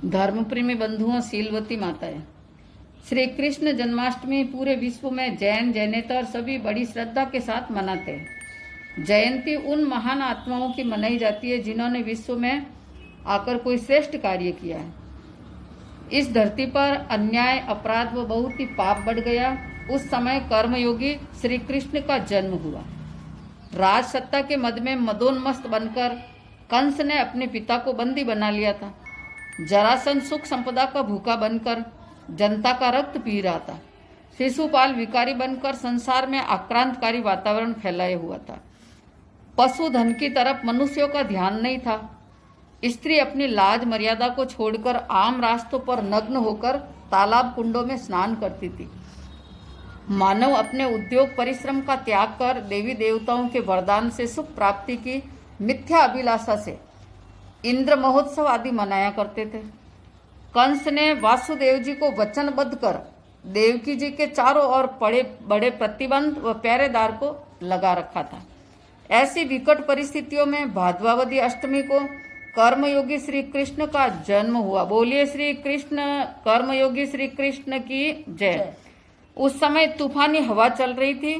धर्मप्रेमी बंधुओं, शीलवती माताएं, श्री कृष्ण जन्माष्टमी पूरे विश्व में जैन, जैनेतर सभी बड़ी श्रद्धा के साथ मनाते हैं। जयंती उन महान आत्माओं की मनाई जाती है जिन्होंने विश्व में आकर कोई श्रेष्ठ कार्य किया है। इस धरती पर अन्याय, अपराध व बहुत ही पाप बढ़ गया। उस समय कर्मयोगी श्री कृष्ण का जन्म हुआ। राज सत्ता के मद में मदोन्मस्त बनकर कंस ने अपने पिता को बंदी बना लिया था। जरासंध सुख संपदा का भूखा बनकर जनता का रक्त पी रहा था। शिशुपाल विकारी बनकर संसार में आक्रांतकारी वातावरण फैलाए हुआ था। पशुधन की तरफ मनुष्यों का ध्यान नहीं था। स्त्री अपनी लाज मर्यादा को छोड़कर आम रास्तों पर नग्न होकर तालाब कुंडों में स्नान करती थी। मानव अपने उद्योग परिश्रम का त्याग कर देवी देवताओं के वरदान से सुख प्राप्ति की मिथ्या अभिलाषा से इंद्र महोत्सव आदि मनाया करते थे। कंस ने वासुदेव जी को वचनबद्ध कर देवकी जी के चारों ओर बड़े बड़े प्रतिबंध व पहरेदार को लगा रखा था। ऐसी विकट परिस्थितियों में भाद्रपदी अष्टमी को कर्मयोगी श्री कृष्ण का जन्म हुआ। बोलिए श्री कृष्ण, कर्मयोगी श्री कृष्ण की जय। उस समय तूफानी हवा चल रही थी,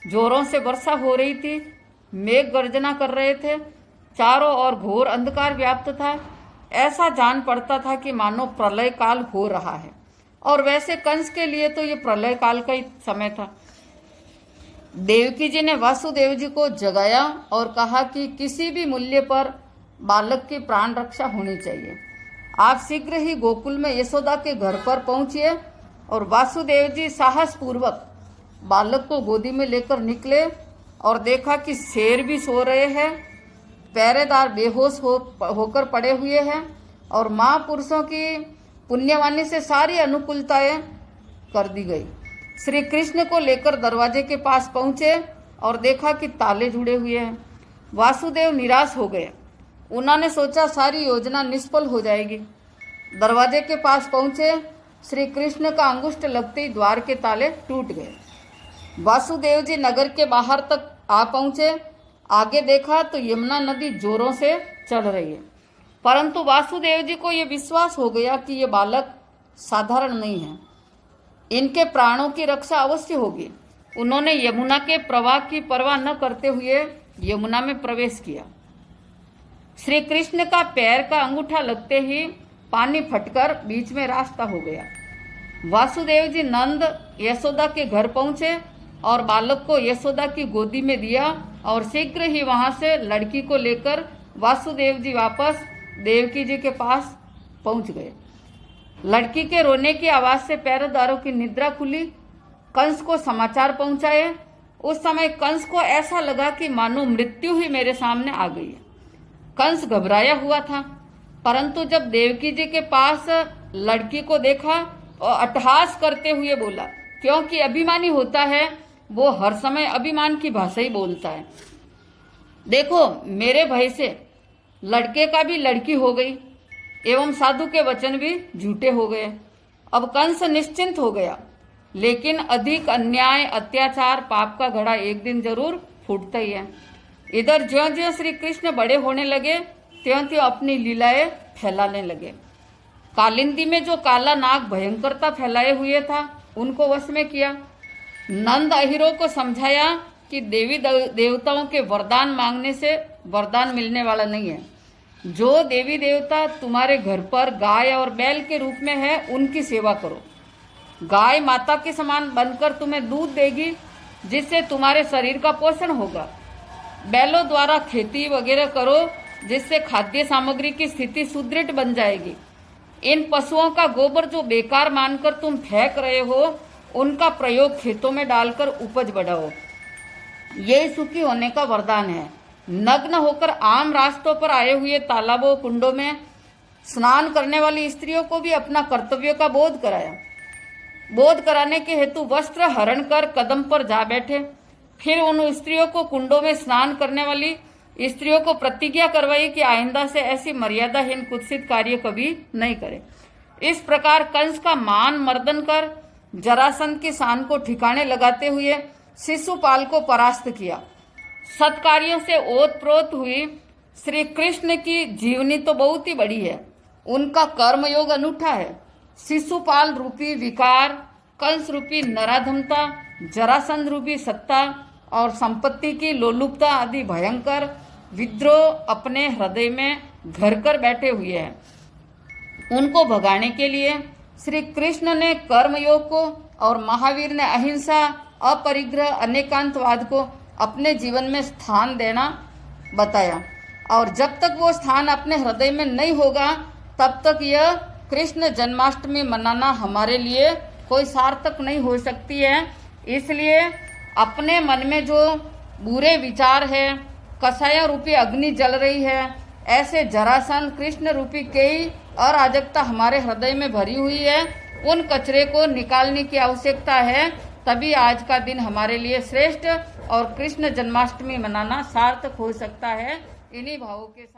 जोरों से वर्षा हो रही थी, मेघ गर्जना कर रहे थे, चारों ओर घोर अंधकार व्याप्त था। ऐसा जान पड़ता था कि मानो प्रलय काल हो रहा है। और वैसे कंस के लिए तो ये प्रलय काल का ही समय था। देवकी जी ने वासुदेव जी को जगाया और कहा कि किसी भी मूल्य पर बालक की प्राण रक्षा होनी चाहिए। आप शीघ्र ही गोकुल में यशोदा के घर पर पहुंचिए। और वासुदेव जी साहस पूर्वक बालक को गोदी में लेकर निकले और देखा कि शेर भी सो रहे हैं, पहरेदार बेहोश होकर पड़े हुए हैं और महापुरुषों की पुण्यवाणी से सारी अनुकूलताएं कर दी गई। श्री कृष्ण को लेकर दरवाजे के पास पहुंचे और देखा कि ताले जुड़े हुए हैं। वासुदेव निराश हो गए। उन्होंने सोचा सारी योजना निष्फल हो जाएगी। दरवाजे के पास पहुंचे, श्री कृष्ण का अंगुष्ठ लगते ही द्वार के ताले टूट गए। वासुदेव जी नगर के बाहर तक आ पहुंचे। आगे देखा तो यमुना नदी जोरों से चल रही है, परंतु वासुदेव जी को यह विश्वास हो गया कि ये बालक साधारण नहीं है, इनके प्राणों की रक्षा अवश्य होगी। उन्होंने यमुना के प्रवाह की परवाह न करते हुए यमुना में प्रवेश किया। श्री कृष्ण का पैर का अंगूठा लगते ही पानी फटकर बीच में रास्ता हो गया। वासुदेव जी नंद यशोदा के घर पहुंचे और बालक को यशोदा की गोदी में दिया और शीघ्र ही वहां से लड़की को लेकर वासुदेव जी वापस देवकी जी के पास पहुंच गए। लड़की के रोने की आवाज से पहरेदारों की निद्रा खुली। कंस को समाचार पहुंचाए। उस समय कंस को ऐसा लगा कि मानो मृत्यु ही मेरे सामने आ गई है। कंस घबराया हुआ था, परंतु जब देवकी जी के पास लड़की को देखा और अट्टहास करते हुए बोला, क्योंकि अभिमानी होता है वो हर समय अभिमान की भाषा ही बोलता है। देखो, मेरे भय से लड़के का भी लड़की हो गई एवं साधु के वचन भी झूठे हो गए। अब कंस निश्चिंत हो गया, लेकिन अधिक अन्याय, अत्याचार, पाप का घड़ा एक दिन जरूर फूटता ही है। इधर ज्यों ज्यों श्री कृष्ण बड़े होने लगे त्यों त्यों अपनी लीलाएं फैलाने लगे। कालिंदी में जो काला नाग भयंकरता फैलाए हुए था उनको वश में किया। नंद अहिरों को समझाया कि देवी देवताओं के वरदान मांगने से वरदान मिलने वाला नहीं है। जो देवी देवता तुम्हारे घर पर गाय और बैल के रूप में है उनकी सेवा करो। गाय माता के समान बनकर तुम्हें दूध देगी, जिससे तुम्हारे शरीर का पोषण होगा। बैलों द्वारा खेती वगैरह करो, जिससे खाद्य सामग्री की स्थिति सुदृढ़ बन जाएगी। इन पशुओं का गोबर जो बेकार मानकर तुम फेंक रहे हो, उनका प्रयोग खेतों में डालकर उपज बढ़ाओ। यही सुखी होने का वरदान है। नग्न होकर आम रास्तों पर आए हुए तालाबों, कुंडों में स्नान करने वाली स्त्रियों को भी अपना कर्तव्य का बोध कराया। बोध कराने के हेतु वस्त्र हरण कर कदम पर जा बैठे। फिर उन स्त्रियों को कुंडों में स्नान करने वाली स्त्रियों को प्रतिज्ञा करवाई कि आइंदा से ऐसी मर्यादाहीन कुत्सित कार्य कभी नहीं करे। इस प्रकार कंस का मान मर्दन कर जरासंध की शान को ठिकाने लगाते हुए शिशुपाल को परास्त किया। सत्कार्यों से ओत प्रोत हुई श्री कृष्ण की जीवनी तो बहुत ही बड़ी है। उनका कर्मयोग अनूठा है। शिशुपाल रूपी विकार, कंस रूपी नराधमता, जरासंध रूपी सत्ता और संपत्ति की लोलुपता आदि भयंकर विद्रोह अपने हृदय में घर कर बैठे हुए हैं। उनको भगाने के लिए श्री कृष्ण ने कर्मयोग को और महावीर ने अहिंसा, अपरिग्रह, अनेकांतवाद को अपने जीवन में स्थान देना बताया। और जब तक वो स्थान अपने हृदय में नहीं होगा तब तक यह कृष्ण जन्माष्टमी मनाना हमारे लिए कोई सार्थक नहीं हो सकती है। इसलिए अपने मन में जो बुरे विचार है, कसाया रूपी अग्नि जल रही है, ऐसे जरासन कृष्ण रूपी कई अराजकता हमारे हृदय में भरी हुई है, उन कचरे को निकालने की आवश्यकता है। तभी आज का दिन हमारे लिए श्रेष्ठ और कृष्ण जन्माष्टमी मनाना सार्थक हो सकता है। इन्हीं भावों के साथ